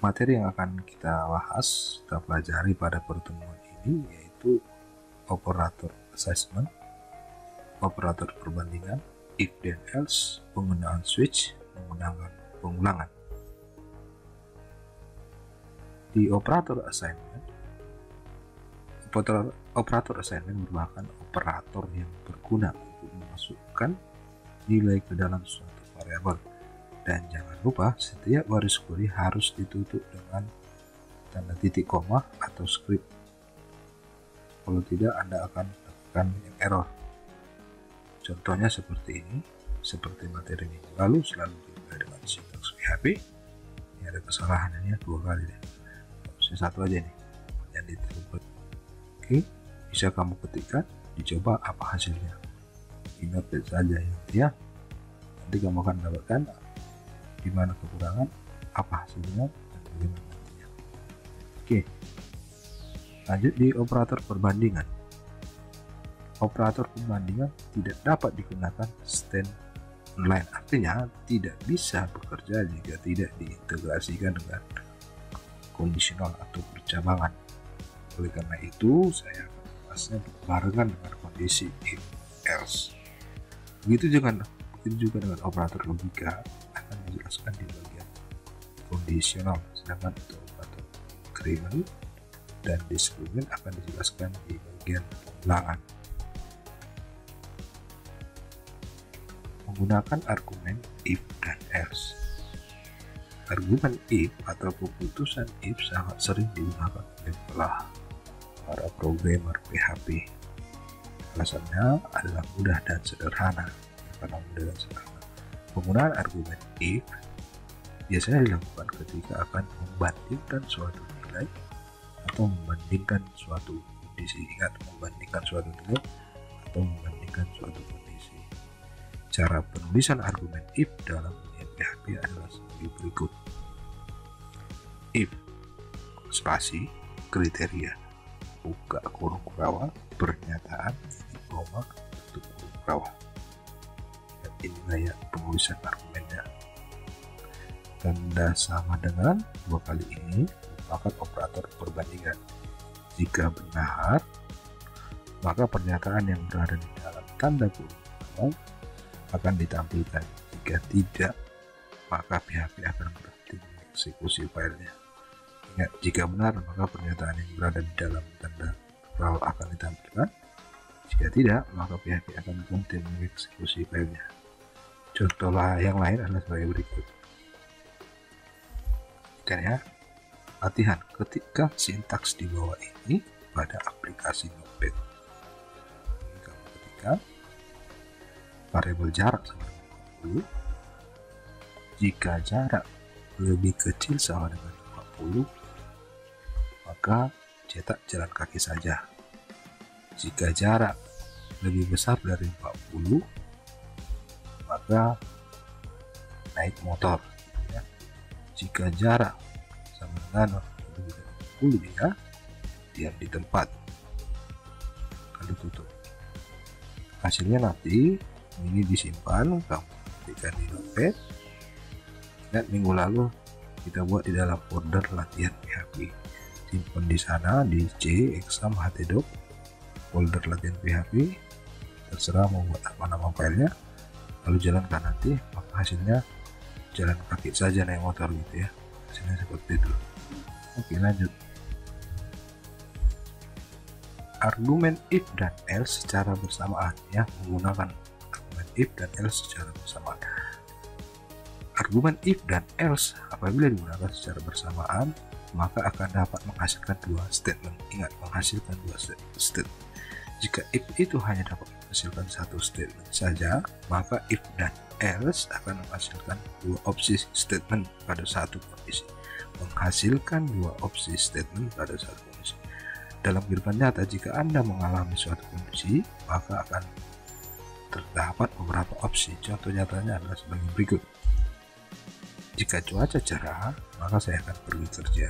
Materi yang akan kita bahas, kita pelajari pada pertemuan ini yaitu operator assessment, operator perbandingan, if dan else, penggunaan switch, penggunaan pengulangan. Di operator assignment merupakan operator yang berguna untuk memasukkan nilai ke dalam suatu variabel. Dan jangan lupa, setiap baris query harus ditutup dengan tanda titik koma atau script. Kalau tidak, Anda akan mendapatkan error. Contohnya seperti ini, seperti materi minggu lalu, selalu dimulai dengan sintaks PHP. Ini ada kesalahan ini 2 kali deh. Harusnya 1 aja nih, yang diterubut. Oke, bisa kamu ketikkan, dicoba apa hasilnya. Ingat saja ya, nanti kamu akan mendapatkan di mana kekurangan, apa hasilnya, dan bagaimana nantinya. Oke, lanjut di operator perbandingan. Operator perbandingan tidak dapat digunakan stand online, artinya tidak bisa bekerja jika tidak diintegrasikan dengan kondisional atau percabangan. Oleh karena itu, saya akan membahasnya berbarengan dengan kondisi if else. Begitu juga dengan operator logika akan dijelaskan di bagian kondisional, sedangkan untuk operator increment dan discrement akan dijelaskan di bagian pengulangan. Menggunakan argumen if dan else. Argumen if atau keputusan if sangat sering digunakan oleh para programmer PHP. Alasannya adalah mudah dan sederhana. Penggunaan argumen if biasanya dilakukan ketika akan membandingkan suatu nilai atau membandingkan suatu kondisi. Ingat, membandingkan suatu nilai atau membandingkan suatu kondisi. Cara penulisan argumen if dalam PHP adalah sebagai berikut. If spasi kriteria, buka kurung kurawa, pernyataan, koma, tutup kurung kurawa. Dan inilah ya penulisan argumennya. Tanda sama dengan 2 kali ini merupakan operator perbandingan. Jika benar, maka pernyataan yang berada di dalam tanda kurung kurawa akan ditampilkan. Jika tidak, maka PHP akan berhenti mengeksekusi filenya. Ingat, jika benar, maka pernyataan yang berada di dalam tanda kurung akan ditampilkan. Jika tidak, maka PHP akan berhenti mengeksekusi filenya. Contoh yang lain adalah sebagai berikut. Ya, latihan ketika sintaks di bawah ini pada aplikasi Notepad. Kamu ketikkan variabel jarak sama dengan 50. Jika jarak lebih kecil sama dengan 50, maka cetak jalan kaki saja. Jika jarak lebih besar dari 40, maka naik motor. Ya. Jika jarak sama dengan 40, ya, diam di tempat, lalu tutup. Hasilnya nanti ini disimpan, kamu ketikkan di Notepad. Ingat, minggu lalu kita buat di dalam folder latihan PHP. Simpan di sana di C exam htdoc folder latihan PHP. Terserah mau buat apa nama filenya, lalu jalankan nanti, maka hasilnya jalan kaki saja naik motor gitu ya. Hasilnya seperti itu. Oke, lanjut. Argumen if dan else secara bersamaan ya, menggunakan argumen if dan else secara bersamaan. Argumen if dan else apabila digunakan secara bersamaan, maka akan dapat menghasilkan 2 statement. Ingat, menghasilkan 2 statement. Jika if itu hanya dapat menghasilkan 1 statement saja, maka if dan else akan menghasilkan 2 opsi statement pada satu kondisi. Menghasilkan 2 opsi statement pada satu kondisi. Dalam kehidupan nyata, jika Anda mengalami suatu kondisi, maka akan terdapat beberapa opsi. Contoh nyatanya adalah sebagai berikut. Jika cuaca cerah, maka saya akan pergi kerja.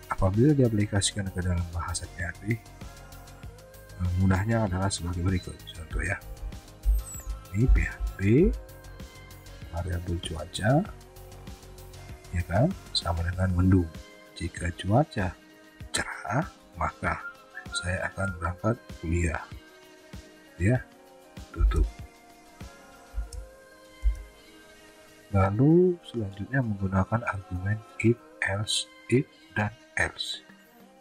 Apabila diaplikasikan ke dalam bahasa PHP, mudahnya adalah sebagai berikut. Contoh ya, ini PHP variabel cuaca ya kan, sama dengan mendung. Jika cuaca cerah, maka saya akan berangkat kuliah. Ya, tutup. Lalu selanjutnya menggunakan argumen if, else, if, dan else.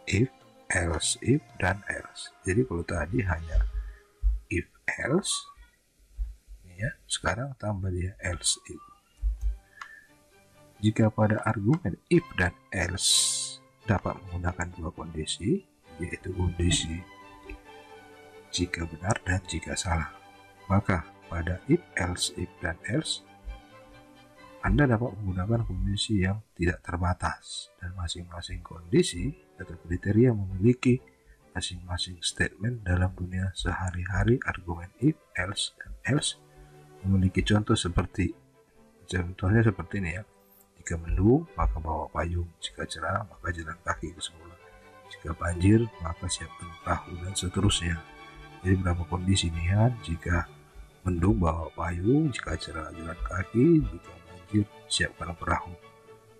If, else, if, dan else. Jadi kalau tadi hanya if, else, ya, sekarang tambah dia else, if. Jika pada argumen if dan else dapat menggunakan dua kondisi, yaitu kondisi jika benar dan jika salah, maka pada if, else, if, dan else Anda dapat menggunakan kondisi yang tidak terbatas, dan masing-masing kondisi atau kriteria memiliki masing-masing statement dalam dunia sehari-hari. Argumen if, else, dan else memiliki contohnya seperti ini ya. Jika mendung, maka bawa payung. Jika cerah, maka jalan kaki ke sekolah. Jika banjir, maka siapkan perahu, dan seterusnya. Jadi berapa kondisi nih ya? Jika mendung, bawa payung. Jika cerah, jalan kaki. Jika banjir, siapkan perahu.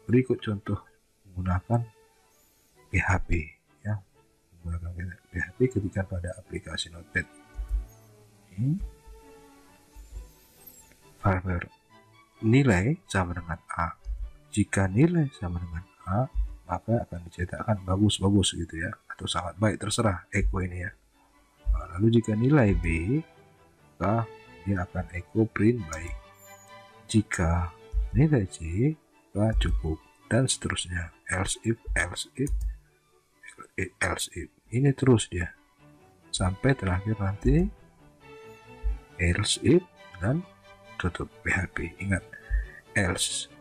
Berikut contoh menggunakan PHP ya. Menggunakan PHP ketika pada aplikasi Notepad. Variabel nilai sama dengan A. Jika nilai sama dengan A, maka akan dicetakkan bagus-bagus gitu ya, atau sangat baik, terserah echo ini ya. Nah, lalu jika nilai B, maka dia akan echo print baik. Jika nilai C, maka cukup, dan seterusnya. Else if, else if, else if. Ini terus dia sampai terakhir nanti else if dan tutup PHP. Ingat, else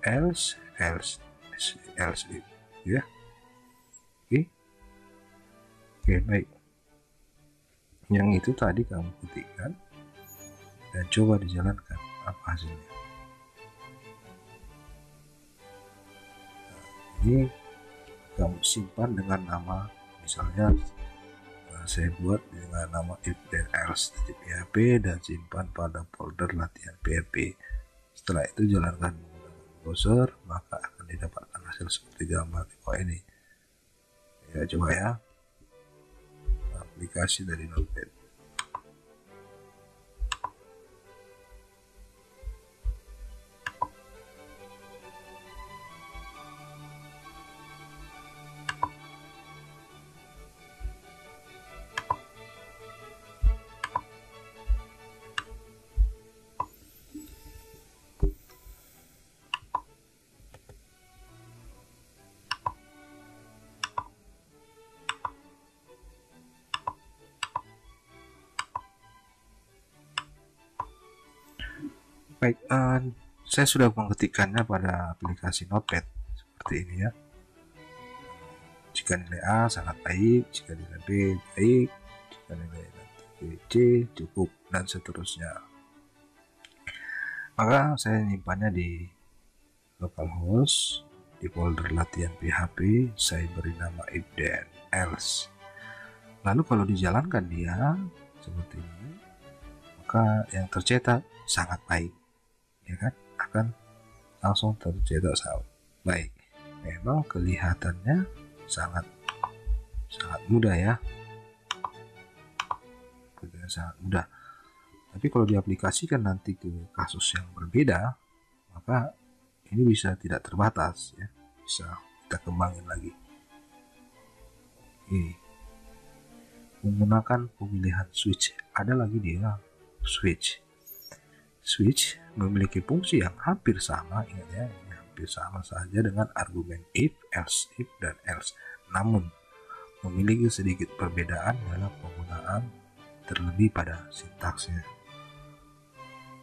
if ya. Oke, baik. Yang itu tadi kamu ketikkan dan coba dijalankan, apa hasilnya. Nah, ini kamu simpan dengan nama, misalnya saya buat dengan nama if dan else .php dan simpan pada folder latihan PHP. Setelah itu jalankan menggunakan browser, maka akan didapatkan hasil seperti gambar di bawah ini. Ya, coba ya, aplikasi dari Notepad. Baik, saya sudah mengetikkannya pada aplikasi Notepad seperti ini ya. Jika nilai A sangat baik, jika nilai B baik, jika nilai C cukup, dan seterusnya. Maka saya menyimpannya di localhost, di folder latihan PHP, saya beri nama if dan else. Lalu kalau dijalankan dia seperti ini, maka yang tercetak sangat baik, ya kan, akan langsung tercetak sangat baik. Memang kelihatannya sangat mudah ya, sangat mudah. Tapi kalau diaplikasikan nanti ke kasus yang berbeda, maka ini bisa tidak terbatas ya, bisa kita kembangin lagi. Menggunakan pemilihan switch, ada lagi dia switch memiliki fungsi yang hampir sama, ingat ya, ini hampir sama saja dengan argumen if, else if, dan else, namun memiliki sedikit perbedaan dalam penggunaan, terlebih pada sintaksnya.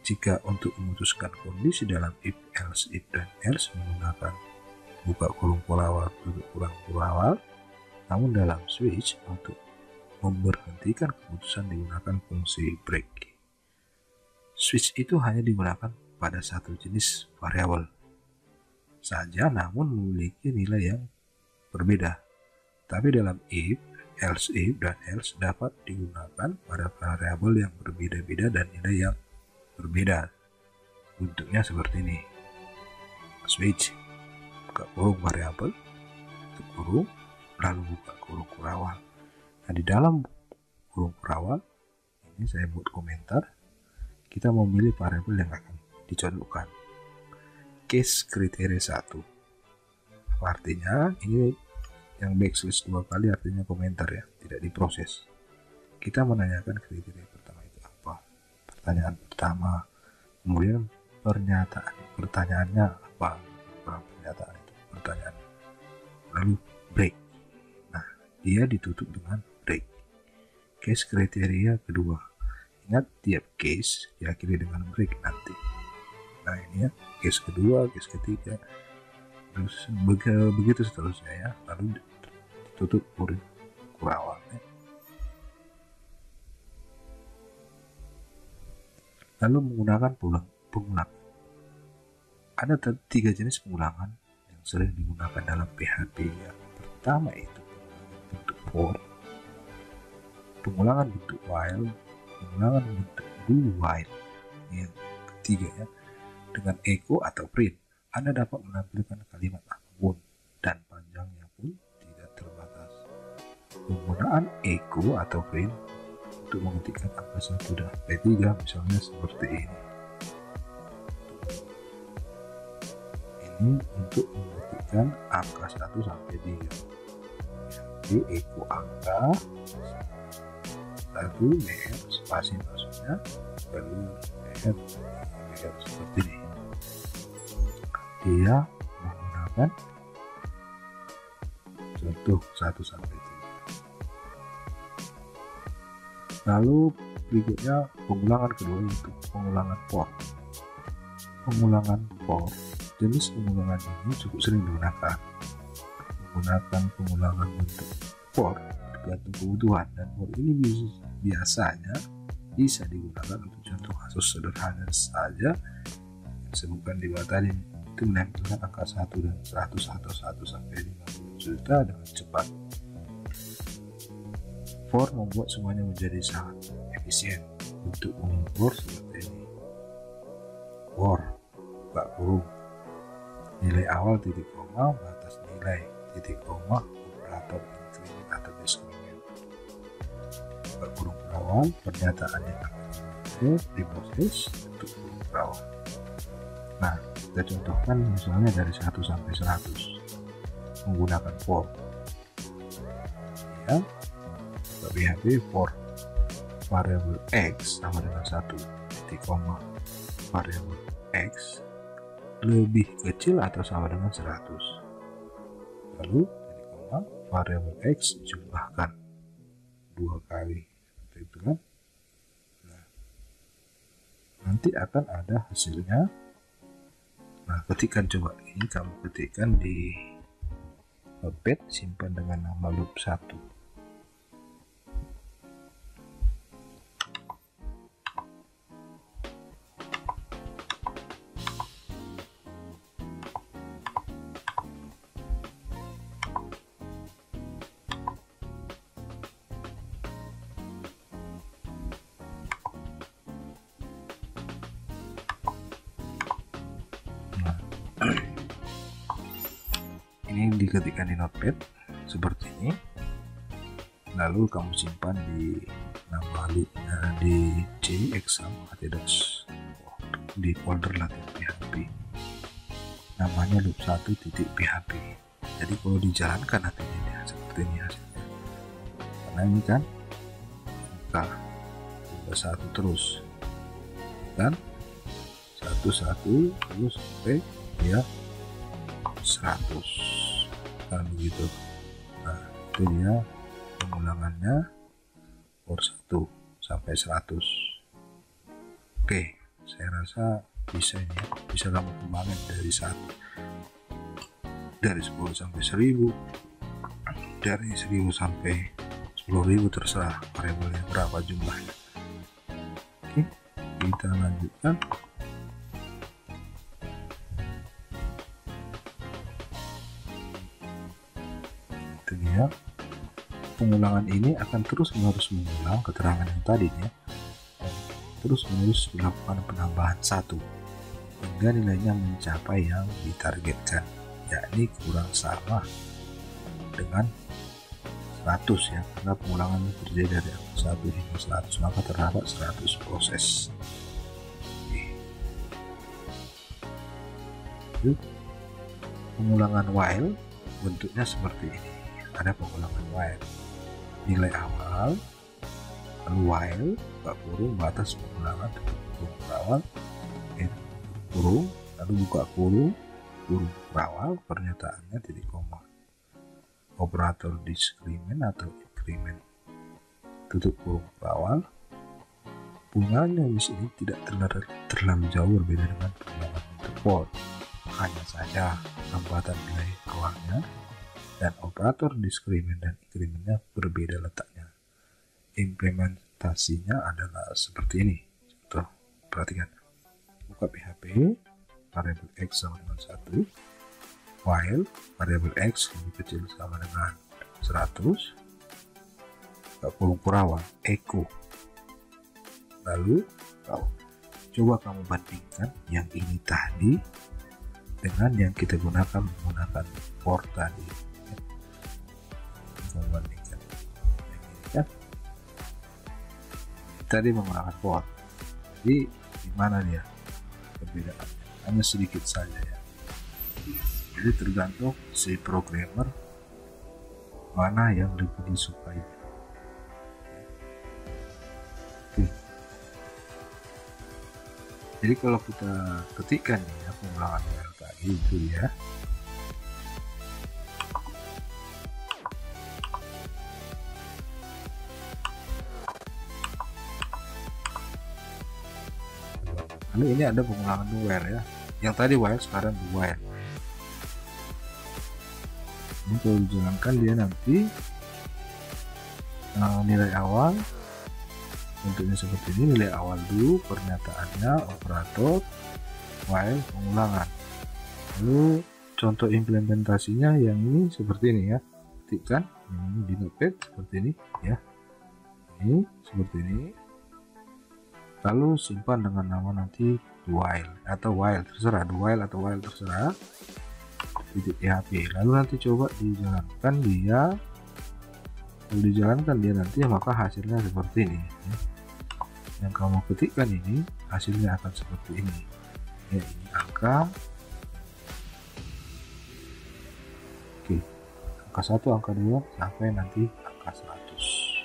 Jika untuk memutuskan kondisi dalam if, else if, dan else menggunakan buka kurung pola awal, tutup kurung pola awal, namun dalam switch untuk memberhentikan keputusan digunakan fungsi break. Switch itu hanya digunakan pada satu jenis variabel saja, namun memiliki nilai yang berbeda. Tapi dalam if, else if, dan else dapat digunakan pada variabel yang berbeda-beda dan nilai yang berbeda. Bentuknya seperti ini. Switch. buka kurung variabel, tutup kurung, lalu buka kurung kurawal. Nah, di dalam kurung kurawal ini saya buat komentar, kita memilih variabel yang akan dicocokkan. Case kriteria 1. Artinya ini yang backslash 2 kali artinya komentar ya, tidak diproses. Kita menanyakan kriteria pertama itu apa, pertanyaan pertama, kemudian pertanyaannya apa, pernyataan itu pertanyaan, lalu break. Nah, dia ditutup dengan break. Case kriteria kedua, ingat tiap case diakhiri dengan break nanti. Nah, ini ya, case kedua, case ketiga, terus begitu seterusnya ya, lalu ditutup kurung kurawalnya. Lalu menggunakan pengulangan. Ada 3 jenis pengulangan yang sering digunakan dalam PHP. Yang pertama itu pengulangan bentuk for, pengulangan bentuk while, pengulangan bentuk do while. Yang ketiga ya, dengan echo atau print, Anda dapat menampilkan kalimat apapun dan panjangnya pun tidak terbatas. Penggunaan echo atau print untuk mengetikkan angka 1 dan sampai 3 misalnya seperti ini. Ini untuk mengetikkan angka 1 sampai 3. Jadi echo angka 1 BR spasi maksudnya, lalu BR seperti ini. Dia menggunakan contoh 1 sampai 3. Lalu berikutnya pengulangan kedua itu pengulangan for. Pengulangan for, jenis pengulangan ini cukup sering digunakan. Menggunakan pengulangan bentuk for tergantung kebutuhan, dan for ini biasanya bisa digunakan untuk contoh kasus sederhana saja yang sebutkan di bawah tadi, itu menampilkan angka 1 dan 100 atau 1 sampai 50 juta dengan cepat. For membuat semuanya menjadi sangat efisien. Untuk mengukur seperti ini. For, buka kurung, nilai awal titik koma, batas nilai titik koma, operator increment atau discrement. Buka kurung kurawal, pernyataan yang akan diproses untuk kurung kurawal. Nah, kita contohkan misalnya dari 1 sampai 100 menggunakan for. Ya, PHP for variabel x sama dengan 1 titik koma, variabel x lebih kecil atau sama dengan 100, lalu titik koma, variabel x jumlahkan 2 kali, seperti itu kan. Nah, nanti akan ada hasilnya. Nah, ketikkan, coba ini kamu ketikkan di Notepad, simpan dengan nama loop 1. Ini diketikkan di Notepad seperti ini, lalu kamu simpan di nama loopnya di C exam htdocs di folder latihan PHP, namanya loop 1.php. Jadi kalau dijalankan nantinya seperti ini hasilnya, karena ini kan angka 1 terus kan, 1 terus sampai dia 100 kan begitu. Nah, itu dia pengulangannya for 1 sampai 100. Oke, saya rasa bisa ini ya, bisa kamu kembangin dari 10 sampai 1000, dari 1000 sampai 10.000, terserah variabelnya berapa jumlahnya. Oke, kita lanjutkan. Ya, pengulangan ini akan terus-menerus mengulang keterangan yang tadinya dan terus-menerus dilakukan penambahan 1 hingga nilainya mencapai yang ditargetkan, yakni kurang sama dengan 100 ya, karena pengulangan terjadi dari angka 1 hingga 100, maka terdapat 100 proses. Oke. Pengulangan while bentuknya seperti ini. Ada pengulangan while, nilai awal, lalu while, buka kurung, batas pengulangan, tutup kurung berawal, kurung, lalu buka kurung, kurung berawal, pernyataannya titik koma. Operator diskriment atau increment, tutup kurung berawal. Penggunaan di sini tidak terlalu jauh berbeda dengan pengulangan bentuk for. Hanya saja penempatan nilai awalnya dan operator diskriment dan incrementnya berbeda letaknya. Implementasinya adalah seperti ini. Contoh, perhatikan. Buka PHP, variabel x sama dengan 1, while variabel x lebih kecil sama dengan 100, buka kurung berawal, echo. Lalu coba kamu bandingkan yang ini tadi dengan yang kita gunakan menggunakan for tadi. Kamu bandingkan yang ini kan tadi menggunakan for, jadi gimana dia perbedaannya? Hanya sedikit saja ya, jadi tergantung si programmer mana yang lebih disukai. Oke. Jadi kalau kita ketikkan ya pengulangan yang tadi itu ya, lalu ini ada pengulangan while ya, yang tadi while sekarang while. Ini kalau dijalankan dia nanti nilai awal bentuknya seperti ini, nilai awal dulu, pernyataannya, operator, while, pengulangan. Lalu contoh implementasinya yang ini seperti ini ya, ketikkan ini di notepad seperti ini ya, ini seperti ini, lalu simpan dengan nama nanti while atau while, terserah while atau while terserah, titik PHP. Lalu nanti coba dijalankan dia, kalau dijalankan dia nanti maka hasilnya seperti ini ya. Yang kamu ketikkan ini hasilnya akan seperti ini ya, ini angka, oke, angka 1, angka 2 sampai nanti angka 100.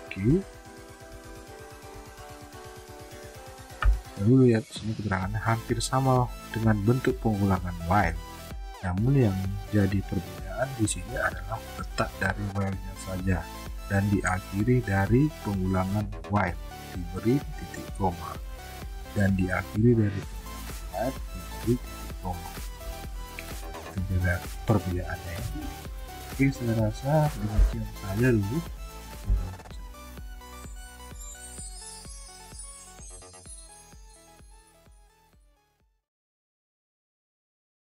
Oke, lalu lihat sini keterangannya hampir sama dengan bentuk pengulangan while, namun yang jadi perbedaan di sini adalah letak dari while-nya saja dan diakhiri dari pengulangan while diberi titik koma dan diakhiri dari pengulangan while diberi titik koma. Itu perbedaannya ya. Oke, saya rasa demikian saja dulu